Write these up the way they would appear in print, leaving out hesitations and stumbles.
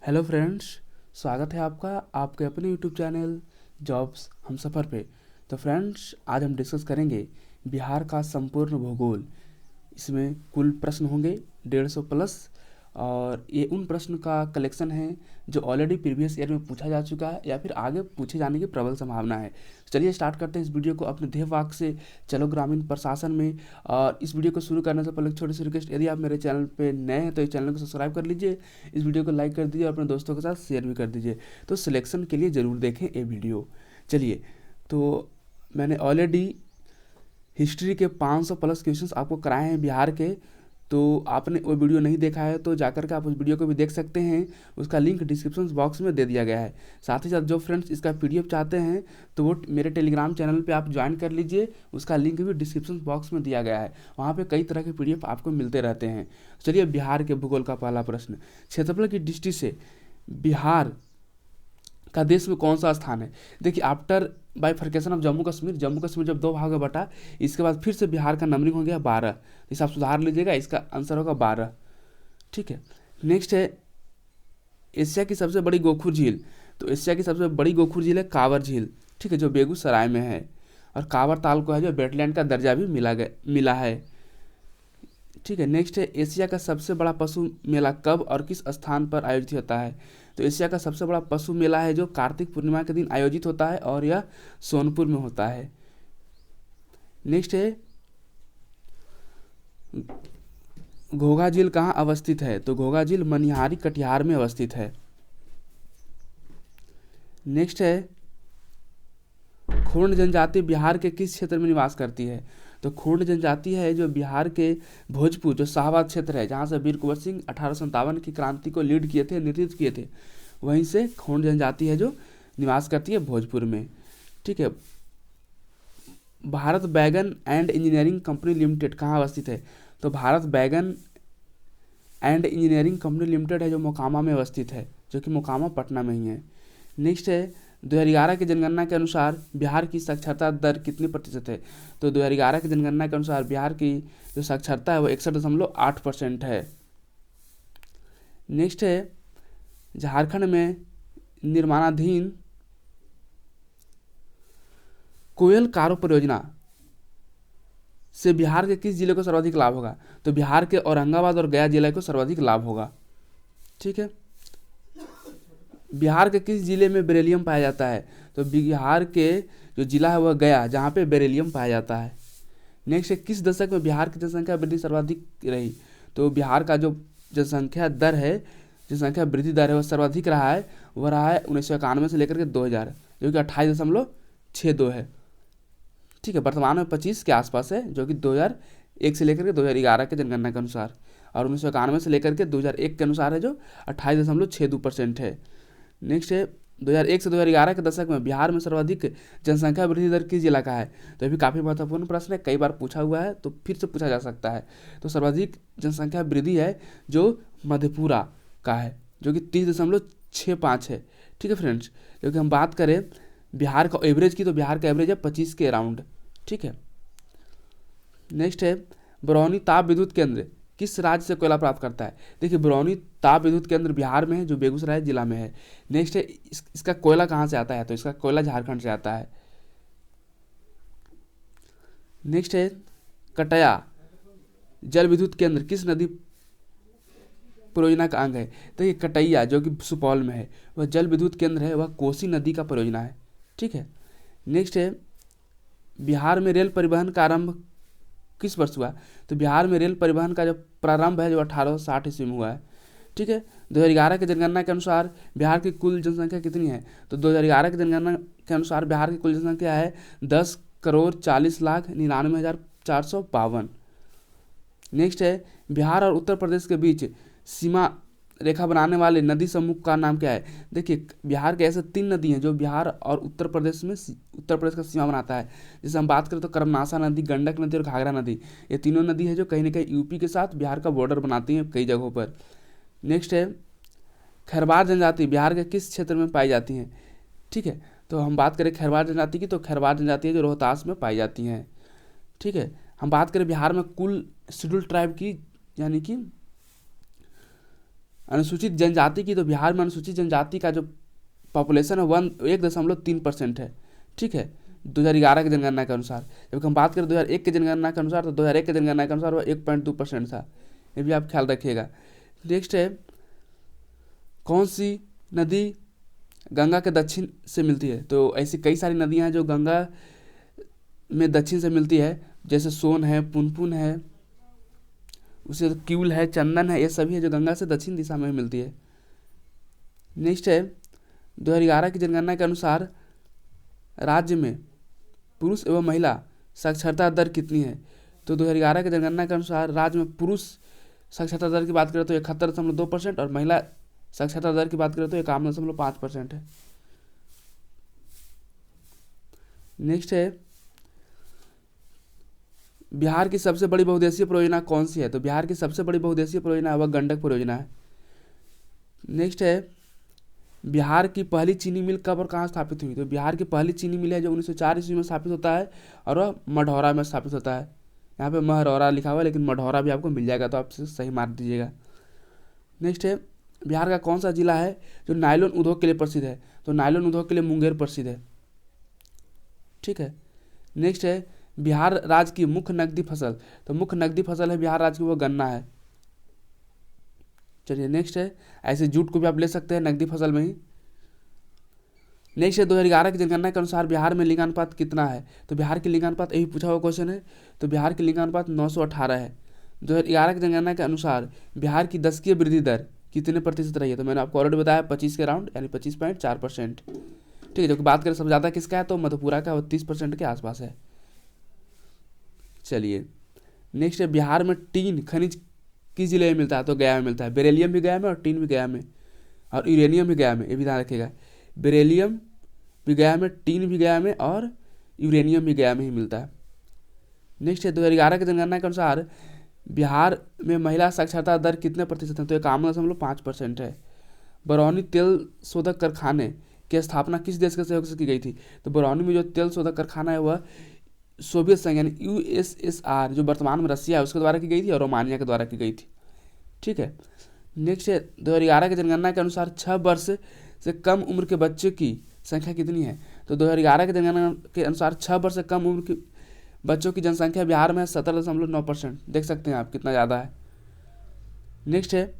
Hello friends, स्वागत है आपका आपके अपने यूट्यूब चैनल जॉब्स हमसफ़र पे। तो फ्रेंड्स, आज हम डिस्कस करेंगे बिहार का संपूर्ण भूगोल। इसमें कुल प्रश्न होंगे 150 प्लस, और ये उन प्रश्न का कलेक्शन है जो ऑलरेडी प्रीवियस ईयर में पूछा जा चुका है या फिर आगे पूछे जाने की प्रबल संभावना है। चलिए स्टार्ट करते हैं इस वीडियो को अपने ध्येय वाक्य से, चलो ग्रामीण प्रशासन में। और इस वीडियो को शुरू करने से पहले एक छोटी सी रिक्वेस्ट, यदि आप मेरे चैनल पे नए हैं तो इस चैनल को सब्सक्राइब कर लीजिए, इस वीडियो को लाइक कर दीजिए और अपने दोस्तों के साथ शेयर भी कर दीजिए। तो सिलेक्शन के लिए ज़रूर देखें ये वीडियो। चलिए, तो मैंने ऑलरेडी हिस्ट्री के 500 प्लस क्वेश्चंस आपको कराए हैं बिहार के। तो आपने वो वीडियो नहीं देखा है तो जाकर के आप उस वीडियो को भी देख सकते हैं, उसका लिंक डिस्क्रिप्शन बॉक्स में दे दिया गया है। साथ ही साथ जो फ्रेंड्स इसका पीडीएफ चाहते हैं तो वो मेरे टेलीग्राम चैनल पे आप ज्वाइन कर लीजिए, उसका लिंक भी डिस्क्रिप्शन बॉक्स में दिया गया है। वहाँ पे कई तरह के पीडीएफ आपको मिलते रहते हैं। चलिए, बिहार के भूगोल का पहला प्रश्न, क्षेत्रफल की दृष्टि से बिहार का देश में कौन सा स्थान है। देखिए, after bifurcation of Jammu Kashmir, Jammu Kashmir जब दो भाग में बटा, इसके बाद फिर से बिहार का नंबरिंग हो गया 12। इस आप सुधार लीजिएगा, इसका आंसर होगा 12। ठीक है, नेक्स्ट है एशिया की सबसे बड़ी गोखुर झील। तो एशिया की सबसे बड़ी गोखुर झील है कांवर झील, ठीक है, जो बेगूसराय में है। और कांवर ताल को है जो वेटलैंड का दर्जा भी मिला है। ठीक है, नेक्स्ट है एशिया का सबसे बड़ा पशु मेला कब और किस स्थान पर आयोजित होता है। तो एशिया का सबसे बड़ा पशु मेला है जो कार्तिक पूर्णिमा के दिन आयोजित होता है और यह सोनपुर में होता है। नेक्स्ट है घोघा झील कहाँ अवस्थित है। तो घोघा झील मनिहारी कटिहार में अवस्थित है। नेक्स्ट है खोंड जनजाति बिहार के किस क्षेत्र में निवास करती है। तो खोंड जनजाति है जो बिहार के भोजपुर, जो शाहबाद क्षेत्र है, जहाँ से वीर कुंवर सिंह 1857 की क्रांति को लीड किए थे, नेतृत्व किए थे, वहीं से खोंड जनजाति है जो निवास करती है भोजपुर में। ठीक है, भारत बैगन एंड इंजीनियरिंग कंपनी लिमिटेड कहाँ अवस्थित है। तो भारत बैगन एंड इंजीनियरिंग कंपनी लिमिटेड है जो मोकामा में अवस्थित है, जो कि मोकामा पटना में ही है। नेक्स्ट है 2011 की जनगणना के अनुसार बिहार की साक्षरता दर कितनी प्रतिशत है। तो 2011 की जनगणना के अनुसार बिहार की जो साक्षरता है वो 61.8% है। नेक्स्ट है झारखंड में निर्माणाधीन कोयल कारो परियोजना से बिहार के किस जिले को सर्वाधिक लाभ होगा। तो बिहार के औरंगाबाद और गया जिले को सर्वाधिक लाभ होगा। ठीक है, बिहार के किस जिले में बेरिलियम पाया जाता है। तो बिहार के जो जिला है वह गया, जहाँ पे बेरिलियम पाया जाता है। नेक्स्ट है किस दशक में बिहार की जनसंख्या वृद्धि सर्वाधिक रही। तो बिहार का जो जनसंख्या दर है, जनसंख्या वृद्धि दर है, वह सर्वाधिक रहा है। वह रहा है 1991 से लेकर के 2000, जो कि 28.62 है। ठीक है, वर्तमान में 25 के आसपास है, जो कि 2001 से लेकर के 2011 के जनगणना के अनुसार, और 1991 से लेकर के 2001 के अनुसार है जो 28.62% है। नेक्स्ट है 2001 से 2011 के दशक में बिहार में सर्वाधिक जनसंख्या वृद्धि दर किस जिला का है। तो ये भी काफ़ी महत्वपूर्ण प्रश्न है, कई बार पूछा हुआ है तो फिर से पूछा जा सकता है। तो सर्वाधिक जनसंख्या वृद्धि है जो मधेपुरा का है, जो कि 30.65 है। ठीक है फ्रेंड्स, क्योंकि हम बात करें बिहार का एवरेज की, तो बिहार का एवरेज है 25 के अराउंड। ठीक है, नेक्स्ट है बरौनी ताप विद्युत केंद्र किस राज्य से कोयला प्राप्त करता है। देखिए, बरौनी ताप विद्युत केंद्र बिहार में है, जो बेगूसराय जिला में है। नेक्स्ट है इसका कोयला कहाँ से आता है। तो इसका कोयला झारखंड से आता है। नेक्स्ट है कटया जल विद्युत केंद्र किस नदी परियोजना का अंग है। तो ये कटैया, जो कि सुपौल में है, वह जल विद्युत केंद्र है, वह कोसी नदी का परियोजना है। ठीक है, नेक्स्ट है बिहार में रेल परिवहन का आरंभ किस वर्ष हुआ। तो बिहार में रेल परिवहन का जो प्रारंभ है जो 1860 ईस्वी में हुआ है। ठीक है, 2011 की जनगणना के अनुसार बिहार की कुल जनसंख्या कितनी है। तो 2011 की जनगणना के अनुसार बिहार की कुल जनसंख्या है 10,40,99,452। नेक्स्ट है बिहार और उत्तर प्रदेश के बीच सीमा रेखा बनाने वाले नदी समूह का नाम क्या है। देखिए, बिहार के ऐसे 3 नदी हैं जो बिहार और उत्तर प्रदेश का सीमा बनाता है। जैसे हम बात करें तो कर्मनाशा नदी, गंडक नदी और घाघरा नदी, ये तीनों नदी है जो कहीं ना कहीं यूपी के साथ बिहार का बॉर्डर बनाती हैं कई जगहों पर। नेक्स्ट है खैरवार जनजाति बिहार के किस क्षेत्र में पाई जाती हैं। ठीक है, तो हम बात करें खैरवार जनजाति की, तो खैरवार जनजाति है जो रोहतास में पाई जाती हैं। ठीक है, हम बात करें बिहार में कुल शेड्यूल ट्राइब की, यानी कि अनुसूचित जनजाति की, तो बिहार में अनुसूचित जनजाति का जो पॉपुलेशन है 1.3% है। ठीक है, 2011 की जनगणना के अनुसार। जब हम बात करें 2001 की जनगणना के अनुसार, तो 2001 की जनगणना के अनुसार वह 1.2% था। ये भी आप ख्याल रखिएगा। नेक्स्ट है, कौन सी नदी गंगा के दक्षिण से मिलती है? तो ऐसी कई सारी नदियां हैं जो गंगा में दक्षिण से मिलती है, जैसे सोन है, पुनपुन है, उसे क्यूल है, चंदन है, ये सभी है जो गंगा से दक्षिण दिशा में मिलती है। नेक्स्ट है, 2011 की जनगणना के अनुसार राज्य में पुरुष एवं महिला साक्षरता दर कितनी है? तो 2011 की जनगणना के अनुसार राज्य में पुरुष साक्षरता दर की बात करें तो 71.2% और महिला साक्षरता दर की बात करें तो 51.5% है। नेक्स्ट है, बिहार की सबसे बड़ी बहुउद्देशीय परियोजना कौन सी है? तो बिहार की सबसे बड़ी बहुउद्देशीय परियोजना वह गंडक परियोजना है। नेक्स्ट है, बिहार की पहली चीनी मिल कब और कहाँ स्थापित हुई? तो बिहार की पहली चीनी मिल है जो 1904 ईस्वी में स्थापित होता है और वह मढ़ौरा में स्थापित होता है। यहाँ पे महरौरा लिखा हुआ है, लेकिन मढ़ौरा भी आपको मिल जाएगा, तो आप सही मार्क दीजिएगा। नेक्स्ट है, बिहार का कौन सा जिला है जो नायलॉन उद्योग के लिए प्रसिद्ध है? तो नायलॉन उद्योग के लिए मुंगेर प्रसिद्ध है। ठीक है। नेक्स्ट है, बिहार राज्य की मुख्य नकदी फसल। तो मुख्य नकदी फसल है बिहार राज्य की वो गन्ना है। चलिए नेक्स्ट है, ऐसे जूट को भी आप ले सकते हैं नकदी फसल में ही। नेक्स्ट है, 2011 की जनगणना के अनुसार बिहार में लिंगानुपात कितना है? तो बिहार की लिंगानुपात, यही पूछा हुआ क्वेश्चन है, तो बिहार की लिंगानुपात 918 है। 2011 की जनगणना के अनुसार बिहार की दशकीय वृद्धि दर कितने प्रतिशत रही है? तो मैंने आपको ऑलरेडी बताया 25 के राउंड, यानी 25.4%। ठीक है, जो कि बात करें सबसे ज़्यादा किसका है, तो मधेपुरा का 30% के आसपास है। चलिए नेक्स्ट है, बिहार में टीन खनिज किस जिले में मिलता है? तो गया में मिलता है। बेरेलियम भी गया में और टीन भी गया में और यूरेनियम भी गया में, ये भी ध्यान रखिएगा। बेरेलियम भी गया में, टीन भी गया में और यूरेनियम भी गया में ही मिलता है। नेक्स्ट है, 2011 की जनगणना के अनुसार बिहार में महिला साक्षरता दर कितने प्रतिशत है? तो 51.5% है। बरौनी तेल शोधक कारखाने की स्थापना किस देश के सहयोग से की गई थी? तो बरौनी में जो तेल शोधक कारखाना है वह सोवियत संघ यानी USSR जो वर्तमान में रसिया है उसके द्वारा की गई थी और रोमानिया के द्वारा की गई थी। ठीक है। नेक्स्ट है, 2011 की जनगणना के अनुसार 6 वर्ष से कम उम्र के बच्चों की संख्या कितनी है? तो 2011 की जनगणना के अनुसार 6 वर्ष से कम उम्र के बच्चों की जनसंख्या बिहार में 17.9%। देख सकते हैं आप कितना ज़्यादा है। नेक्स्ट है,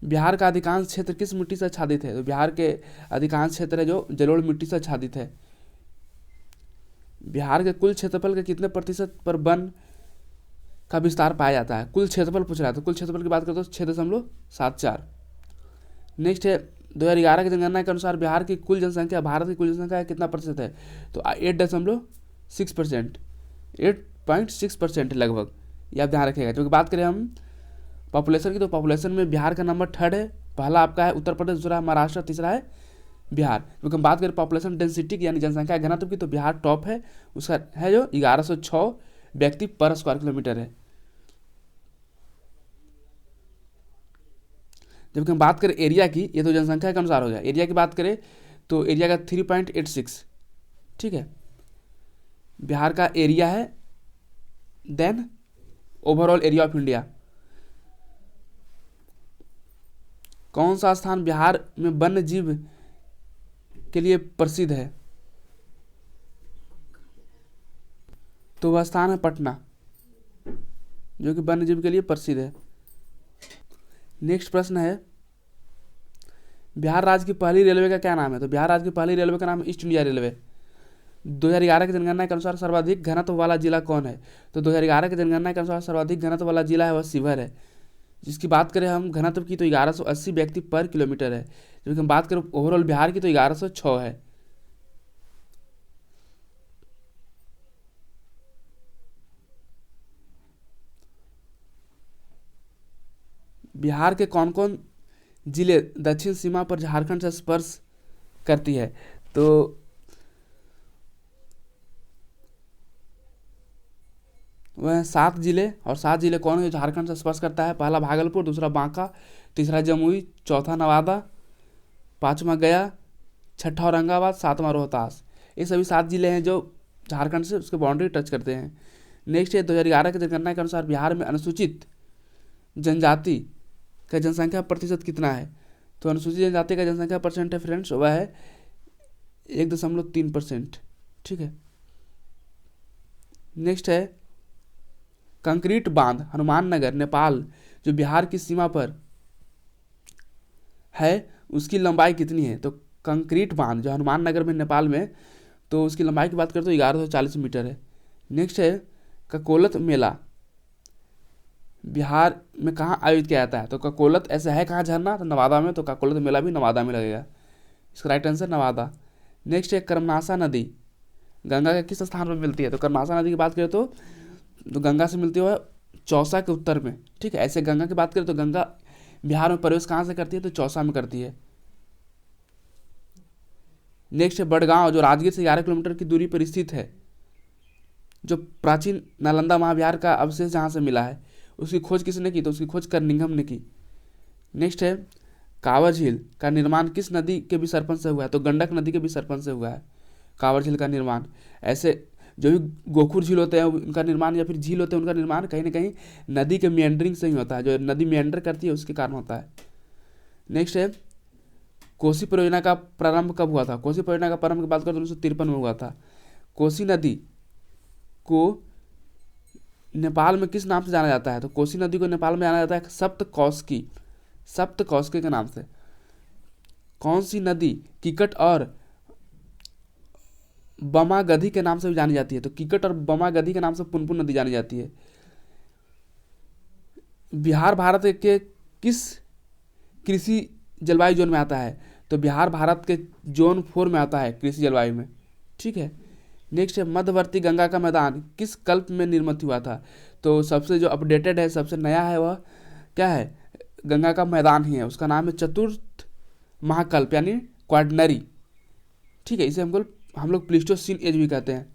बिहार का अधिकांश क्षेत्र किस मिट्टी से आच्छादित है? तो बिहार के अधिकांश क्षेत्र है जो जलोढ़ मिट्टी से आच्छादित है। बिहार के कुल क्षेत्रफल के कितने प्रतिशत पर वन का विस्तार पाया जाता है? कुल क्षेत्रफल पूछ रहा है, तो कुल क्षेत्रफल की बात करते हो 6.74। नेक्स्ट है, 2011 की जनगणना के अनुसार बिहार की कुल जनसंख्या भारत की कुल जनसंख्या कितना प्रतिशत है? तो 8.6%, 8.6% लगभग, ये आप ध्यान रखिएगा। क्योंकि बात करें हम पॉपुलेशन की, तो पॉपुलेशन में बिहार का नंबर 3rd है। पहला आपका है उत्तर प्रदेश, दूसरा है महाराष्ट्र, तीसरा है बिहार। क्योंकि हम बात करें पॉपुलेशन डेंसिटी की यानी जनसंख्या घनत्व की, तो बिहार टॉप है, उसका है जो 1106 व्यक्ति पर स्क्वायर किलोमीटर है। जबकि हम बात करें एरिया की, ये तो जनसंख्या के अनुसार हो गया। एरिया की बात करें तो एरिया का 3.86। ठीक है, बिहार का एरिया है, then overall area of India. कौन सा स्थान बिहार में वन्य जीव के लिए प्रसिद्ध है? तो वह स्थान है पटना, जो कि वन्य जीव के लिए प्रसिद्ध है। नेक्स्ट प्रश्न है, बिहार राज्य की पहली रेलवे का क्या नाम है? तो बिहार राज्य की पहली रेलवे का नाम है ईस्ट इंडिया रेलवे। 2011 की जनगणना के अनुसार सर्वाधिक घनत्व वाला जिला कौन है? तो 2011 की जनगणना के अनुसार सर्वाधिक घनत्व वाला जिला है वह शिवहर है, जिसकी बात करें हम घनत्व की तो 1180 व्यक्ति पर किलोमीटर है। जबकि हम बात करें ओवरऑल बिहार की तो 1106 है। बिहार के कौन कौन जिले दक्षिण सीमा पर झारखंड से स्पर्श करती है? तो वह 7 जिले, और 7 जिले कौन है झारखंड से स्पर्श करता है? पहला भागलपुर, दूसरा बांका, तीसरा जमुई, चौथा नवादा, 5वां गया, छठा औरंगाबाद, 7वां रोहतास। ये सभी 7 जिले हैं जो झारखंड से उसके बाउंड्री टच करते हैं। नेक्स्ट है, 2011 की जनगणना के अनुसार बिहार में अनुसूचित जनजाति का जनसंख्या प्रतिशत कितना है? तो अनुसूचित जनजाति का जनसंख्या परसेंट है फ्रेंड्स, वह है 1.3%। ठीक है। नेक्स्ट है कंक्रीट बांध हनुमान नगर नेपाल जो बिहार की सीमा पर है उसकी लंबाई कितनी है? तो कंक्रीट बांध जो हनुमान नगर में नेपाल में, तो उसकी लंबाई की बात करें तो 1140 मीटर है। नेक्स्ट है ककोलत मेला बिहार में कहाँ आयोजित किया जाता है? तो ककोलत ऐसा है कहाँ झरना? तो नवादा में, तो ककोलत मेला भी नवादा में लगेगा। इसका राइट आंसर नवादा। नेक्स्ट है कर्मनाशा नदी गंगा के किस स्थान पर मिलती है? तो कर्मनाशा नदी की बात करें तो गंगा से मिलती हुआ चौसा के उत्तर में। ठीक है। ऐसे गंगा की बात करें तो गंगा बिहार में प्रवेश कहाँ से करती है? तो चौसा में करती है। नेक्स्ट है बड़गांव जो राजगीर से 11 किलोमीटर की दूरी पर स्थित है, जो प्राचीन नालंदा महाविहार का अवशेष जहाँ से मिला है, उसकी खोज किसने की? तो उसकी खोज कर्निघम ने की। नेक्स्ट है कांवर झील का निर्माण किस नदी के विसर्पण से हुआ है? तो गंडक नदी के विसर्पण से हुआ है कांवर झील का निर्माण। ऐसे जो भी गोखुर झील होते हैं उनका निर्माण, या फिर झील होते हैं उनका निर्माण कहीं ना कहीं नदी के मिएंडरिंग से ही होता है, जो नदी मिएंडर करती है उसके कारण होता है। नेक्स्ट है कोसी परियोजना का प्रारंभ कब हुआ था? कोसी परियोजना का प्रारंभ की बात करें तो 1953 में हुआ था। कोसी नदी को नेपाल में किस नाम से जाना जाता है? तो कोसी नदी को नेपाल में जाना जाता है सप्तकौशिकी, सप्तकौशिकी के नाम से। कौन सी नदी किकट और बमागधी के नाम से भी जानी जाती है? तो किकट और बमागधी के नाम से पुनपुन नदी जानी जाती है। बिहार भारत के किस कृषि जलवायु जोन में आता है? तो बिहार भारत के जोन 4 में आता है कृषि जलवायु में। ठीक है। नेक्स्ट है मध्यवर्ती गंगा का मैदान किस कल्प में निर्मित हुआ था? तो सबसे जो अपडेटेड है, सबसे नया है, वह क्या है? गंगा का मैदान ही है, उसका नाम है चतुर्थ महाकल्प यानी क्वाडनरी। ठीक है। इसे हम लोग प्लीस्टोसीन एज भी कहते हैं।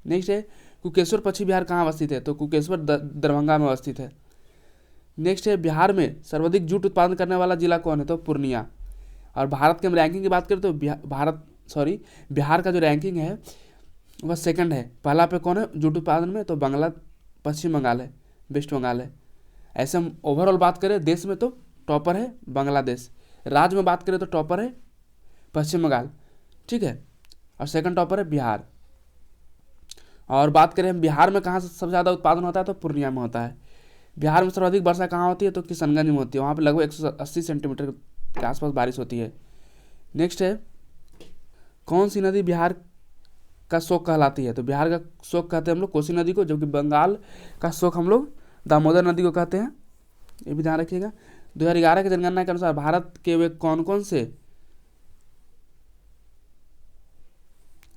नेक्स्ट है कुकेश्वर पश्चिम बिहार कहाँ अवस्थित है? तो कुकेश्वर दरभंगा में अवस्थित है। नेक्स्ट है बिहार में सर्वाधिक जूट उत्पादन करने वाला जिला कौन है? तो पूर्णिया। और भारत के हम रैंकिंग की बात करें तो बिहार का जो रैंकिंग है वह सेकंड है। पहला पे कौन है जूट उत्पादन में? तो पश्चिम बंगाल है, वेस्ट बंगाल है। ऐसे हम ओवरऑल बात करें देश में तो टॉपर है बांग्लादेश, राज्य में बात करें तो टॉपर है पश्चिम बंगाल। ठीक है। और सेकंड टॉपर है बिहार। और बात करें हम बिहार में कहाँ से सबसे ज़्यादा उत्पादन होता है? तो पूर्णिया में होता है। बिहार में सर्वाधिक वर्षा कहाँ होती है? तो किशनगंज में होती है, वहाँ पे लगभग 180 सेंटीमीटर के आसपास बारिश होती है। नेक्स्ट है कौन सी नदी बिहार का शोक कहलाती है? तो बिहार का शोक कहते हैं हम लोग कोसी नदी को, जबकि बंगाल का शोक हम लोग दामोदर नदी को कहते हैं। ये भी ध्यान रखिएगा। 2011 की जनगणना के अनुसार भारत के वे कौन कौन से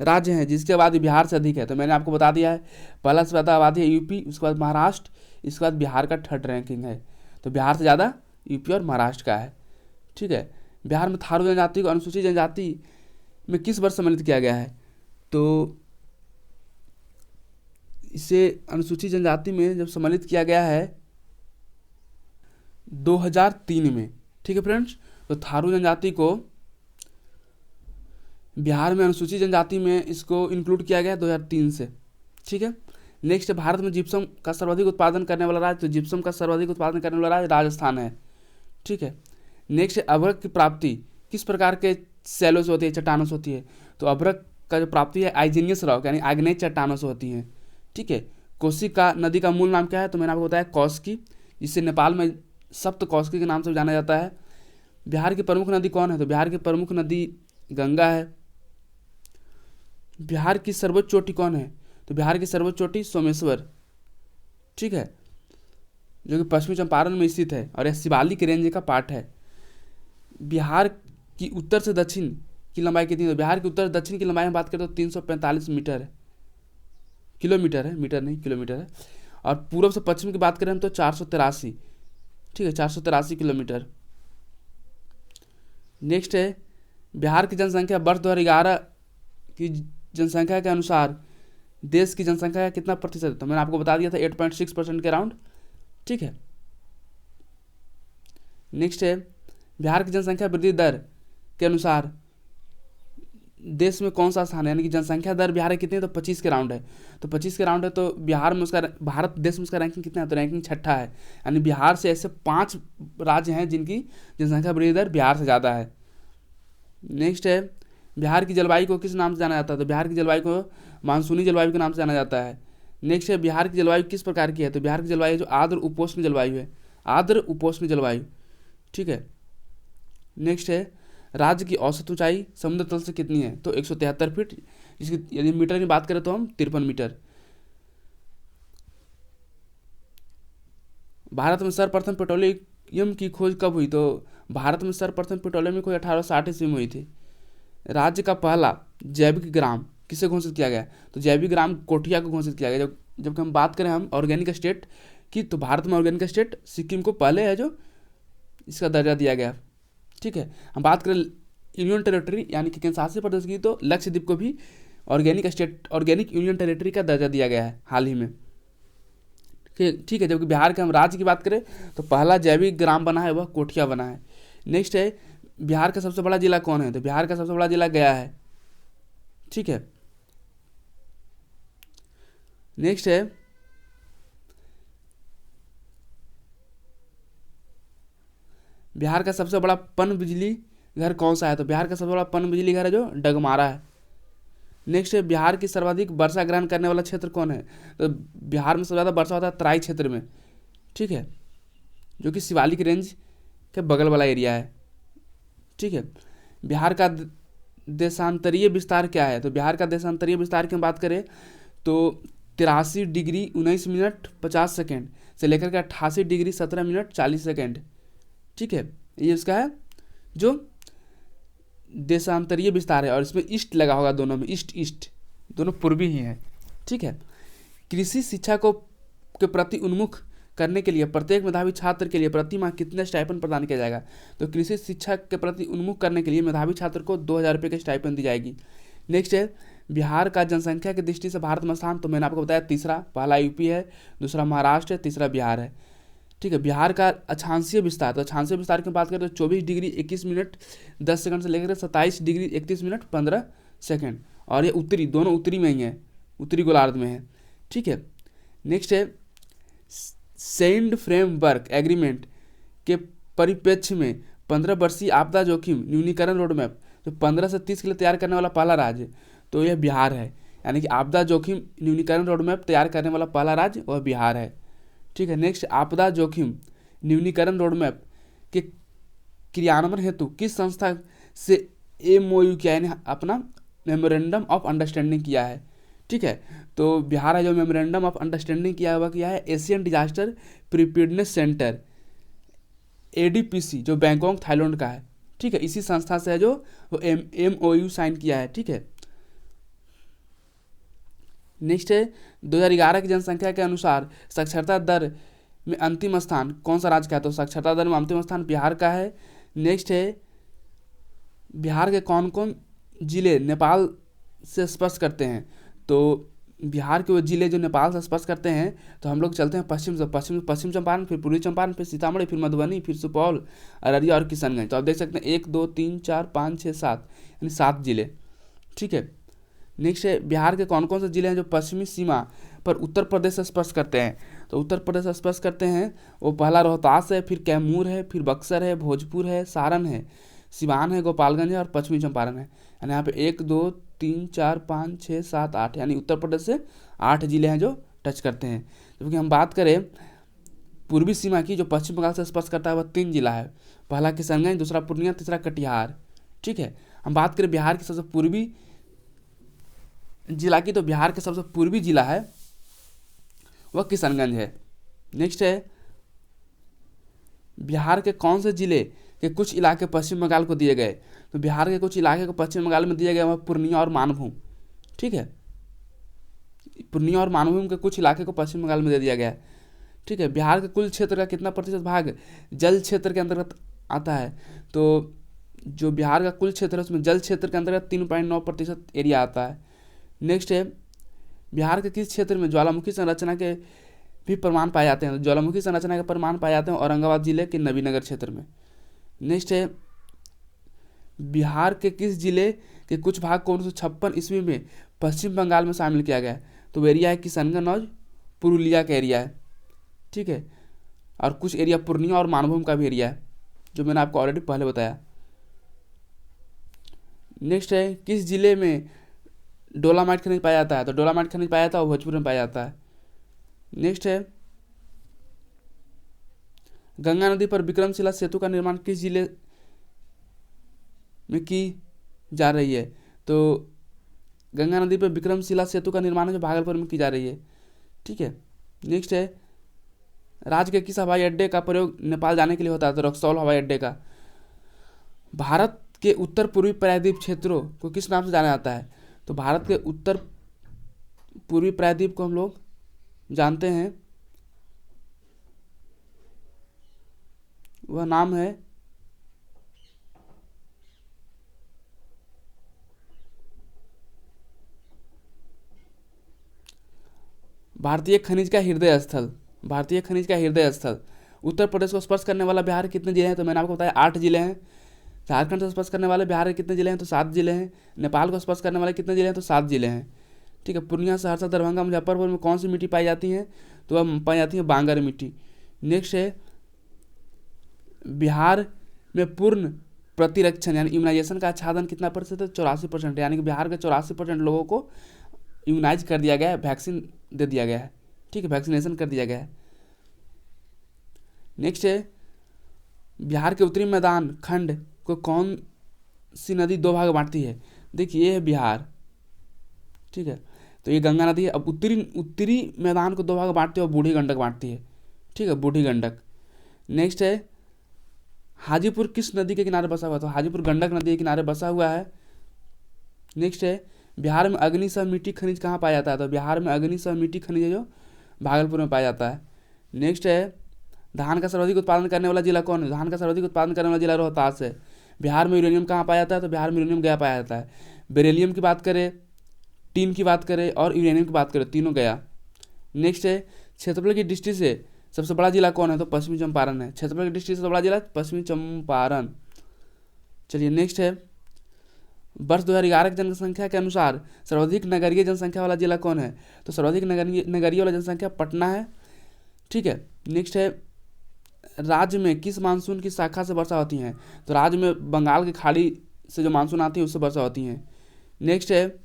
राज्य हैं जिसकी आबादी बिहार से अधिक है? तो मैंने आपको बता दिया है, पहला से ज़्यादा आबादी है यूपी, उसके बाद महाराष्ट्र, इसके बाद बिहार का थर्ड रैंकिंग है। तो बिहार से ज़्यादा यूपी और महाराष्ट्र का है। ठीक है। बिहार में थारू जनजाति को अनुसूचित जनजाति में किस वर्ष सम्मिलित किया गया है? तो इसे अनुसूचित जनजाति में जब सम्मिलित किया गया है 2003 में। ठीक है फ्रेंड्स। तो थारू जनजाति को बिहार में अनुसूचित जनजाति में इसको इंक्लूड किया गया 2003 से। ठीक है। नेक्स्ट भारत में जिप्सम का सर्वाधिक उत्पादन करने वाला राज्य, तो जिप्सम का सर्वाधिक उत्पादन करने वाला राज्य राजस्थान है। ठीक है। नेक्स्ट अभ्रक की प्राप्ति किस प्रकार के सैलो से होती है? चट्टानों से होती है। तो अभ्रक का जो प्राप्ति है आइजेनियस रॉक यानी आग्नेय चट्टानों से होती है। ठीक है। कोसी का नदी का मूल नाम क्या है? तो मैंने आपको बताया कौशिकी, जिसे नेपाल में सप्तकौशिकी के नाम से जाना जाता है। बिहार की प्रमुख नदी कौन है? तो बिहार की प्रमुख नदी गंगा है। बिहार की सर्वोच्च चोटी कौन है? तो बिहार की सर्वोच्च चोटी सोमेश्वर। ठीक है। जो कि पश्चिमी चंपारण में स्थित है और यह शिवालिक रेंज का पार्ट है। बिहार की उत्तर से दक्षिण की लंबाई कितनी है? बिहार की उत्तर से दक्षिण की लंबाई में बात करें तो 345 मीटर है, किलोमीटर है, मीटर नहीं किलोमीटर है। और पूर्व से पश्चिम की बात करें हम तो 483। ठीक है, 483 किलोमीटर। नेक्स्ट है बिहार की जनसंख्या वर्ष 2011 की जनसंख्या के अनुसार देश की जनसंख्या का कितना प्रतिशत है? तो मैंने आपको बता दिया था 8.6% के अराउंड। ठीक है। नेक्स्ट है बिहार की जनसंख्या वृद्धि दर के अनुसार देश में कौन सा स्थान है, यानी कि जनसंख्या दर बिहार है कितनी है, तो 25 के राउंड है। तो 25 के राउंड है तो बिहार में उसका, भारत देश में उसका रैंकिंग कितना है, तो रैंकिंग 6ठा है। यानी बिहार से ऐसे 5 राज्य हैं जिनकी जनसंख्या वृद्धि दर बिहार से ज़्यादा है। नेक्स्ट है, बिहार की जलवायु को किस नाम से जाना जाता है, तो बिहार की जलवायु को मानसूनी जलवायु के नाम से जाना जाता है। नेक्स्ट है, बिहार की जलवायु किस प्रकार की है, तो बिहार की जलवायु जो आर्द्र उपोष्ण जलवायु है, आर्द्र उपोष्ण जलवायु, ठीक है। नेक्स्ट है, राज्य की औसत ऊंचाई समुद्र तल से कितनी है, तो 173 फीट, जिसकी यदि मीटर की बात करें तो हम 53 मीटर। भारत में सर्वप्रथम पेट्रोलियम की खोज कब हुई, तो भारत में सर्वप्रथम पेट्रोलियम की खोज 1860 ईस्वी में हुई थी। राज्य का पहला जैविक ग्राम किसे घोषित किया गया, तो जैविक ग्राम कोठिया को घोषित किया गया। जब हम बात करें हम ऑर्गेनिक स्टेट की, तो भारत में ऑर्गेनिक स्टेट सिक्किम को पहले है जो इसका दर्जा दिया गया, ठीक है। हम बात करें यूनियन टेरिटरी यानी कि केंद्र शासित प्रदेश की, तो लक्षद्वीप को भी organic state, organic union territory का दर्जा दिया गया है हाल ही में, ठीक है। जबकि बिहार के हम राज्य की बात करें तो पहला जैविक ग्राम बना है वह कोठिया बना है। नेक्स्ट है, बिहार का सबसे बड़ा जिला कौन है, तो बिहार का सबसे बड़ा जिला गया है, ठीक है। नेक्स्ट है, बिहार का सबसे बड़ा पन बिजली घर कौन सा है, तो बिहार का सबसे बड़ा पन बिजली घर है जो डगमारा है। नेक्स्ट है, बिहार की सर्वाधिक वर्षा ग्रहण करने वाला क्षेत्र कौन है, तो बिहार में सबसे ज़्यादा वर्षा होता है तराई क्षेत्र में, ठीक है, जो कि शिवालिक रेंज के बगल वाला एरिया है, ठीक है। बिहार का देशांतरीय विस्तार क्या है, तो बिहार का देशांतरीय विस्तार की हम बात करें तो 83 डिग्री 19 मिनट 50 सेकेंड से लेकर के 88 डिग्री 17 मिनट 40 सेकेंड, ठीक है। ये उसका है जो देशांतरीय विस्तार है, और इसमें ईस्ट लगा होगा दोनों में, ईस्ट ईस्ट दोनों पूर्वी ही हैं, ठीक है। कृषि शिक्षा को के प्रति उन्मुख करने के लिए प्रत्येक मेधावी छात्र के लिए प्रति माह कितने स्टाइपेंड प्रदान किया जाएगा, तो कृषि शिक्षा के प्रति उन्मुख करने के लिए मेधावी छात्र को 2000 रुपये की स्टाइपेंड दी जाएगी। नेक्स्ट है, बिहार का जनसंख्या की दृष्टि से भारत में स्थान, तो मैंने आपको बताया तीसरा, पहला यूपी है, दूसरा महाराष्ट्र है, तीसरा बिहार है, ठीक है। बिहार का अक्षांशीय विस्तार, तो अक्षांशीय विस्तार की बात करें तो 24 डिग्री 21 मिनट 10 सेकंड से लेकर 27 डिग्री 31 मिनट 15 सेकंड, और ये उत्तरी, दोनों उत्तरी में ही है, उत्तरी गोलार्ध में है, ठीक है। नेक्स्ट है, सेंड फ्रेमवर्क एग्रीमेंट के परिप्रेक्ष्य में 15 वर्षीय आपदा जोखिम न्यूनीकरण रोडमैप जो 15 से 30 के लिए तैयार करने वाला पहला राज्य, तो यह बिहार है। यानी कि आपदा जोखिम न्यूनीकरण रोडमैप तैयार करने वाला पहला राज्य वह बिहार है, ठीक है। नेक्स्ट, आपदा जोखिम न्यूनीकरण रोडमैप के क्रियान्वयन हेतु किस संस्था से MOU किया, यानी अपना मेमोरेंडम ऑफ अंडरस्टैंडिंग किया है, ठीक है। तो बिहार है जो मेमोरेंडम ऑफ अंडरस्टैंडिंग किया है Asian disaster preparedness centre ADPC जो बैंकॉक थाईलैंड का है, ठीक है। इसी संस्था से है जो वो MOU साइन किया है, ठीक है। नेक्स्ट है, 2011 की जनसंख्या के अनुसार साक्षरता दर में अंतिम स्थान कौन सा राज्य का है, तो साक्षरता दर में अंतिम स्थान बिहार का है। नेक्स्ट है, बिहार के कौन कौन जिले नेपाल से स्पर्श करते हैं, तो बिहार के वो जिले जो नेपाल से स्पर्श करते हैं, तो हम लोग चलते हैं पश्चिम से, पश्चिम चंपारण, फिर पूर्वी चंपारण, फिर सीतामढ़ी, फिर मधुबनी, फिर सुपौल, अररिया और किशनगंज। तो आप देख सकते हैं 1 2 3 4 5 6 7 यानी 7 जिले, ठीक है। नेक्स्ट है, बिहार के कौन कौन से जिले हैं जो पश्चिमी सीमा पर उत्तर प्रदेश से स्पर्श करते हैं, तो उत्तर प्रदेश से स्पर्श करते हैं वो पहला रोहतास है, फिर कैमूर है, फिर बक्सर है, भोजपुर है, सारण है, सिवान है, गोपालगंज है और पश्चिमी चंपारण है। यानी यहाँ पे 1 2 3 4 5 6 7 8 यानी उत्तर प्रदेश से 8 जिले हैं जो टच करते हैं। जबकि हम बात करें पूर्वी सीमा की, जो पश्चिम बंगाल से स्पर्श करता है वह 3 जिला है, पहला किशनगंज, दूसरा पूर्णिया, तीसरा कटिहार, ठीक है। हम बात करें बिहार के सबसे पूर्वी जिला की, तो बिहार का सबसे पूर्वी जिला है वह किशनगंज है। नेक्स्ट है, बिहार के कौन से जिले के कुछ इलाके पश्चिम बंगाल को दिए गए, तो बिहार के कुछ इलाके को पश्चिम बंगाल में दिए गए वह पूर्णिया और मानभूम, ठीक है। पूर्णिया और मानभूम के कुछ इलाके को पश्चिम बंगाल में दे दिया गया है, ठीक है। बिहार के कुल क्षेत्र का कितना प्रतिशत भाग जल क्षेत्र के अंतर्गत आता है, तो जो बिहार का कुल क्षेत्र है उसमें जल क्षेत्र के अंतर्गत 3.9% एरिया आता है। नेक्स्ट है, बिहार के किस क्षेत्र में ज्वालामुखी संरचना के भी प्रमाण पाए जाते हैं, ज्वालामुखी संरचना के प्रमाण पाए जाते हैं औरंगाबाद जिले के नबीनगर क्षेत्र में। नेक्स्ट है, बिहार के किस जिले के कुछ भाग को 1956 ईस्वी में पश्चिम बंगाल में शामिल किया गया है। तो वो एरिया है किशनगंज और पुरुलिया का एरिया है, ठीक है। और कुछ एरिया पूर्णिया और मानभूम का भी एरिया है, जो मैंने आपको ऑलरेडी पहले बताया। नेक्स्ट है, किस जिले में डोलामाइट खनिज पाया जाता है? तो डोलामाइट खनिज पाया जाता है वो भोजपुर में पाया जाता है। नेक्स्ट है, गंगा नदी पर विक्रमशिला सेतु का निर्माण किस जिले में की जा रही है? तो गंगा नदी पर विक्रमशिला सेतु का निर्माण है जो भागलपुर में की जा रही है, ठीक है। नेक्स्ट है, राज्य के किस हवाई अड्डे का प्रयोग नेपाल जाने के लिए होता है? तो रक्सौल हवाई अड्डे का। भारत के उत्तर पूर्वी प्रायद्वीप क्षेत्रों को किस नाम से जाना जाता है? तो भारत के उत्तर पूर्वी प्रायद्वीप को हम लोग जानते हैं, वह नाम है भारतीय खनिज का हृदय स्थल। भारतीय खनिज का हृदय स्थल। उत्तर प्रदेश को स्पर्श करने वाला बिहार के कितने जिले हैं? तो मैंने आपको बताया 8 जिले हैं। झारखंड को स्पर्श करने वाले बिहार के कितने जिले हैं? तो 7 जिले हैं। नेपाल को स्पर्श करने वाले कितने जिले हैं? तो 7 जिले हैं, ठीक है। पूर्णिया, सहरसा, दरभंगा, मुजफ्फरपुर में कौन सी मिट्टी पाई जाती है? तो वह पाई जाती है बांगर मिट्टी। नेक्स्ट है, बिहार में पूर्ण प्रतिरक्षण यानी इम्यूनाइजेशन का आच्छादन कितना प्रतिशत है? 84%। यानी कि बिहार के 84% लोगों को इम्यूनाइज कर दिया गया है, वैक्सीन दे दिया गया है, ठीक है, वैक्सीनेशन कर दिया गया है। नेक्स्ट है, बिहार के उत्तरी मैदान खंड को कौन सी नदी 2 भाग बांटती है? देखिए ये है बिहार, ठीक है, तो ये गंगा नदी है। अब उत्तरी मैदान को 2 भाग बांटती है और बूढ़ी गंडक बांटती है, ठीक है, बूढ़ी गंडक। नेक्स्ट है, हाजीपुर किस नदी के किनारे बसा हुआ है? तो हाजीपुर गंडक नदी के किनारे बसा हुआ है। नेक्स्ट है, बिहार में अग्निशव मिट्टी खनिज कहाँ पाया जाता है? तो बिहार में अग्निशव मिट्टी खनिज है जो भागलपुर में पाया जाता है। नेक्स्ट है, धान का सर्वाधिक उत्पादन करने वाला जिला कौन है? धान का सर्वाधिक उत्पादन करने वाला जिला रोहतास है। बिहार में यूरेनियम कहाँ पाया जाता है? तो बिहार में यूरेनियम गया पाया जाता है। बेरिलियम की बात करें, टीन की बात करें और यूरेनियम की बात करें, तीनों गया। नेक्स्ट है, क्षेत्रफल की दृष्टि से सबसे बड़ा जिला कौन है? तो पश्चिमी चंपारण है। क्षेत्रफल की दृष्टि से सबसे बड़ा जिला पश्चिमी चंपारण। चलिए नेक्स्ट है, वर्ष 2011 की जनसंख्या के अनुसार सर्वाधिक नगरीय जनसंख्या वाला जिला कौन है? तो सर्वाधिक नगरीय वाला जनसंख्या पटना है, ठीक है। नेक्स्ट है, राज्य में किस मानसून की शाखा से वर्षा होती है? तो राज्य में बंगाल की खाड़ी से जो मानसून आती है उससे वर्षा होती है। नेक्स्ट है,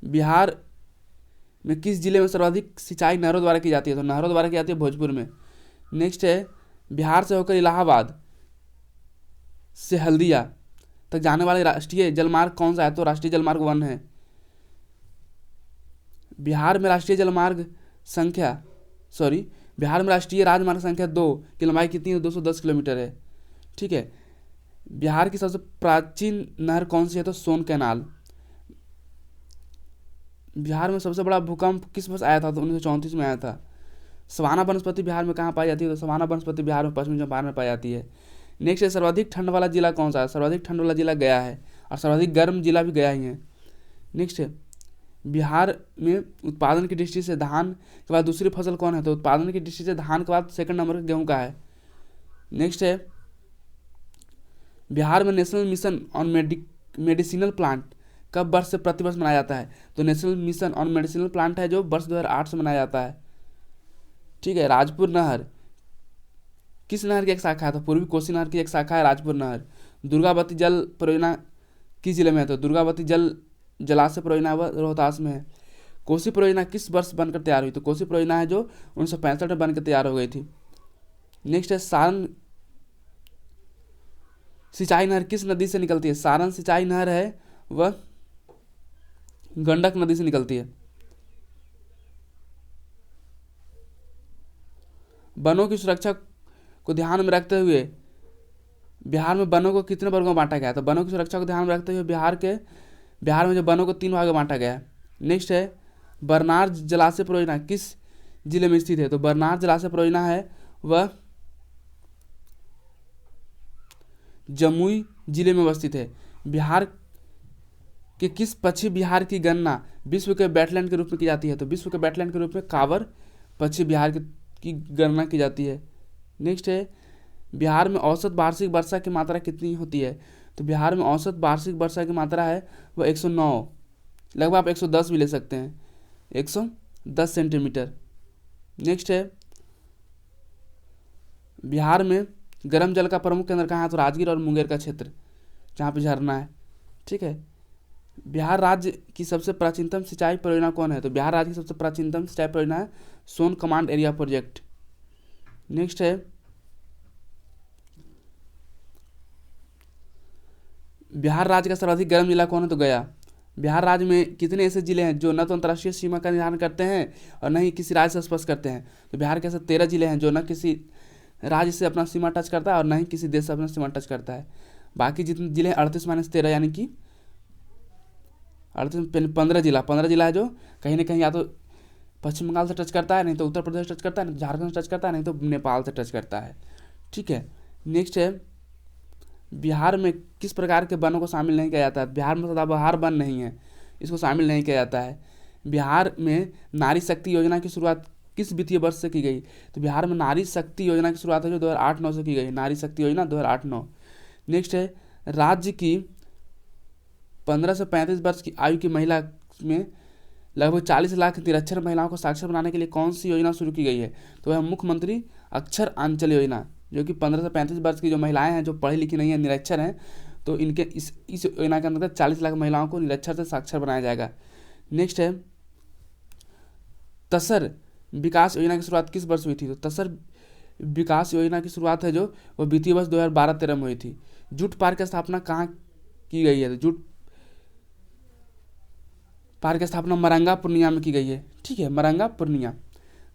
बिहार में किस जिले में सर्वाधिक सिंचाई नहरों द्वारा की जाती है? तो नहरों द्वारा की जाती है भोजपुर में। नेक्स्ट है, बिहार से होकर इलाहाबाद से हल्दिया तक जाने वाले राष्ट्रीय जलमार्ग कौन सा है? तो राष्ट्रीय जलमार्ग 1 है। बिहार में राष्ट्रीय राजमार्ग संख्या 2 की लंबाई कितनी है? 210 किलोमीटर है, ठीक है। बिहार की सबसे प्राचीन नहर कौन सी है? तो सोन कैनाल। बिहार में सबसे बड़ा भूकंप किस वर्ष आया था? तो 1934 में आया था। सवाना वनस्पति बिहार में कहाँ पाई जाती है? तो सवाना वनस्पति बिहार में पश्चिमी चंपारण में पाई जाती है। नेक्स्ट है, सर्वाधिक ठंड वाला जिला कौन सा है? सर्वाधिक ठंड वाला जिला गया है और सर्वाधिक गर्म जिला भी गया ही है। नेक्स्ट है, बिहार में उत्पादन की दृष्टि से धान के बाद दूसरी फसल कौन है? तो उत्पादन की दृष्टि से धान के बाद सेकंड नंबर गेहूं का है। नेक्स्ट है, बिहार में national mission on medicinal plant कब वर्ष से प्रतिवर्ष मनाया जाता है? तो national mission on medicinal plant है जो वर्ष 2008 से मनाया जाता है, ठीक है। राजपुर नहर किस नहर की एक शाखा है? तो पूर्वी कोसी नहर की एक शाखा है राजपुर नहर। दुर्गावती जल परियोजना किस जिले में है? तो दुर्गावती जलाशय परियोजना वह रोहतास में है। कोसी परियोजना किस वर्ष बनकर तैयार हुई? तो कोसी परियोजना है जो 1965 में बनकर तैयार हो गई थी। नेक्स्ट है, सारण सिंचाई नहर किस नदी से निकलती है? सारण सिंचाई नहर है वह गंडक नदी से निकलती है। वनों की सुरक्षा को ध्यान में रखते हुए बिहार में वनों को कितने वर्गों में बांटा गया है? तो वनों की सुरक्षा को ध्यान में रखते हुए बिहार में जो वनों को 3 भागों में बांटा गया है। नेक्स्ट है, बरनार जलाशय परियोजना किस जिले में स्थित है? तो बरनार जलाशय परियोजना है वह जमुई जिले में अवस्थित है। बिहार के किस पश्चिम बिहार की गणना विश्व के वेटलैंड के रूप में की जाती है? तो विश्व के वेटलैंड के रूप में कांवर पश्चिम बिहार की गणना की जाती है। नेक्स्ट है, बिहार में औसत वार्षिक वर्षा की मात्रा कितनी होती है? तो बिहार में औसत वार्षिक वर्षा की मात्रा है वो 109, लगभग आप 110 भी ले सकते हैं, 110 सेंटीमीटर। नेक्स्ट है बिहार में गर्म जल का प्रमुख केंद्र कहाँ है, तो राजगीर और मुंगेर का क्षेत्र जहाँ पे झरना है। ठीक है, बिहार राज्य की सबसे प्राचीनतम सिंचाई परियोजना कौन है, तो बिहार राज्य की सबसे प्राचीनतम सिंचाई परियोजना है सोन कमांड एरिया प्रोजेक्ट। नेक्स्ट है बिहार राज्य का सर्वाधिक गर्म जिला कौन है, तो गया। बिहार राज्य में कितने ऐसे जिले हैं जो न तो अंतर्राष्ट्रीय सीमा का निर्धारण करते हैं और न ही किसी राज्य से स्पर्श करते हैं, तो बिहार के ऐसे 13 जिले हैं जो न किसी राज्य से अपना सीमा टच करता है और न ही किसी देश से अपना सीमा टच करता है। बाकी जितने जिले हैं 38-13 यानी कि 15 जिला है जो कहीं ना कहीं या तो पश्चिम बंगाल से टच करता है, नहीं तो उत्तर प्रदेश टच करता है, नहीं तो झारखंड से टच करता है, नहीं तो नेपाल से टच करता है। ठीक है, नेक्स्ट है बिहार में किस प्रकार के वनों को शामिल नहीं किया जाता है, बिहार में सदाबहार वन नहीं है, इसको शामिल नहीं किया जाता है। बिहार में नारी शक्ति योजना की शुरुआत किस वित्तीय वर्ष से की गई, तो बिहार में नारी शक्ति योजना की शुरुआत है जो 2008-9 से की गई, नारी शक्ति योजना 2008-9। नेक्स्ट है राज्य की 15 से 35 वर्ष की आयु की महिला में लगभग 40 लाख निरक्षर महिलाओं को साक्षर बनाने के लिए कौन सी योजना शुरू की गई है, तो वह मुख्यमंत्री अक्षर आंचल योजना, जो कि 15 से 35 वर्ष की जो महिलाएं हैं जो पढ़ी लिखी नहीं है, निरक्षर हैं, तो इनके इस योजना के अंतर्गत 40 लाख महिलाओं को निरक्षर से साक्षर बनाया जाएगा। नेक्स्ट है तसर विकास योजना की शुरुआत किस वर्ष हुई थी, तो तसर विकास योजना की शुरुआत है जो वो वित्तीय वर्ष 2012-13 में हुई थी। जूट पार्क की स्थापना कहाँ की गई है, तो जूट पार्क की स्थापना मरंगा पूर्णिया में की गई है। ठीक है, मरंगा पूर्णिया।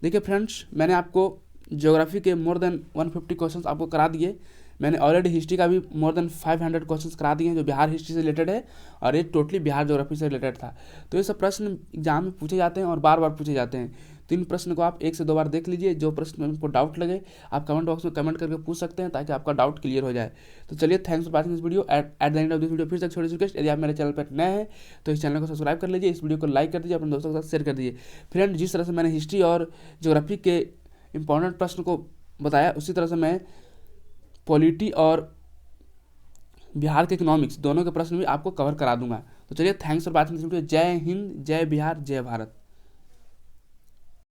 देखिए फ्रेंड्स, मैंने आपको ज्योग्राफी के मोर देन 150 क्वेश्चंस आपको करा दिए। मैंने ऑलरेडी हिस्ट्री का भी मोर देन 500 क्वेश्चंस करा दिए हैं जो बिहार हिस्ट्री से रिलेटेड है, और ये टोटली बिहार ज्योग्राफी से रिलेटेड था। तो ये सब प्रश्न एग्जाम में पूछे जाते हैं और बार बार पूछे जाते हैं, तो इन प्रश्न को आप 1 से 2 बार देख लीजिए। जो प्रश्न में आपको डाउट लगे आप कमेंट बॉक्स में कमेंट करके पूछ सकते हैं ताकि आपका डाउट क्लियर हो जाए। तो चलिए, thanks for watching this video. At the end of this video फिर से छोटी सी रिक्वेस्ट, यदि आप मेरे चैनल पर नए हैं तो इस चैनल को सब्सक्राइब कर लीजिए, इस वीडियो को लाइक कर दीजिए, अपने दोस्तों के साथ शेयर कर दीजिए। फ्रेंड, जिस तरह से मैंने हिस्ट्री और ज्योग्राफी के इंपॉर्टेंट प्रश्न को बताया, उसी तरह से मैं पॉलिटी और बिहार के इकोनॉमिक्स दोनों के प्रश्न भी आपको कवर करा दूंगा। तो चलिए, thanks for watching this video. जय हिंद, जय बिहार, जय भारत।